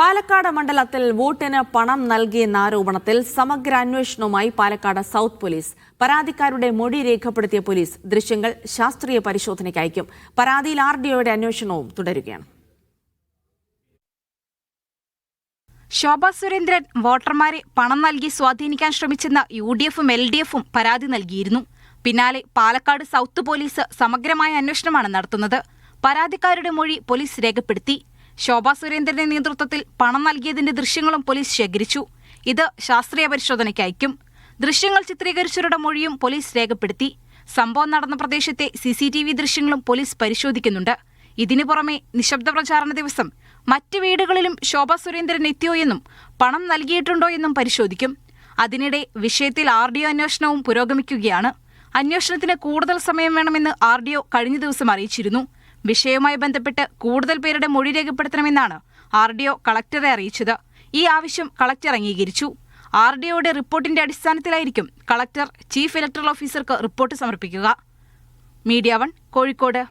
പാലക്കാട് മണ്ഡലത്തിൽ വോട്ടിന് പണം നൽകിയെന്ന ആരോപണത്തിൽ സമഗ്ര അന്വേഷണവുമായി പാലക്കാട് സൗത്ത് പോലീസ്. പരാതിക്കാരുടെ മൊഴി രേഖപ്പെടുത്തിയ പോലീസ് ദൃശ്യങ്ങൾ ശാസ്ത്രീയ പരിശോധനയ്ക്ക് അയക്കും. പരാതിയിൽ ആർഡിഒയുടെ അന്വേഷണവും തുടരുകയാണ്. ശോഭ സുരേന്ദ്രൻ വോട്ടർമാരെ പണം നൽകി സ്വാധീനിക്കാൻ ശ്രമിച്ചെന്ന UDFും LDFും പരാതി നൽകിയിരുന്നു. പിന്നാലെ പാലക്കാട് സൗത്ത് പോലീസ് സമഗ്രമായ അന്വേഷണമാണ് നടത്തുന്നത്. പരാതിക്കാരുടെ മൊഴി പോലീസ് രേഖപ്പെടുത്തി. ശോഭ സുരേന്ദ്രന്റെ നേതൃത്വത്തിൽ പണം നൽകിയതിന്റെ ദൃശ്യങ്ങളും പോലീസ് ശേഖരിച്ചു. ഇത് ശാസ്ത്രീയ പരിശോധനയ്ക്ക് അയക്കും. ദൃശ്യങ്ങൾ ചിത്രീകരിച്ചവരുടെ മൊഴിയും പോലീസ് രേഖപ്പെടുത്തി. സംഭവം നടന്ന പ്രദേശത്തെ CCTV ദൃശ്യങ്ങളും പോലീസ് പരിശോധിക്കുന്നുണ്ട്. ഇതിനു പുറമെ നിശബ്ദ പ്രചാരണ ദിവസം മറ്റ് വീടുകളിലും ശോഭ സുരേന്ദ്രൻ എത്തിയോ എന്നും പണം നൽകിയിട്ടുണ്ടോ എന്നും പരിശോധിക്കും. അതിനിടെ വിഷയത്തിൽ RDO അന്വേഷണവും പുരോഗമിക്കുകയാണ്. അന്വേഷണത്തിന് കൂടുതൽ സമയം വേണമെന്ന് RDO കഴിഞ്ഞ ദിവസം അറിയിച്ചിരുന്നു. വിഷയവുമായി ബന്ധപ്പെട്ട് കൂടുതൽ പേരുടെ മൊഴി രേഖപ്പെടുത്തണമെന്നാണ് RDO കളക്ടറെ അറിയിച്ചത്. ഈ ആവശ്യം കളക്ടർ അംഗീകരിച്ചു. RDOയുടെ റിപ്പോർട്ടിന്റെ അടിസ്ഥാനത്തിലായിരിക്കും കളക്ടർ ചീഫ് ഇലക്ടറൽ ഓഫീസർക്ക് റിപ്പോർട്ട് സമർപ്പിക്കുക. മീഡിയ 1 കോഴിക്കോട്.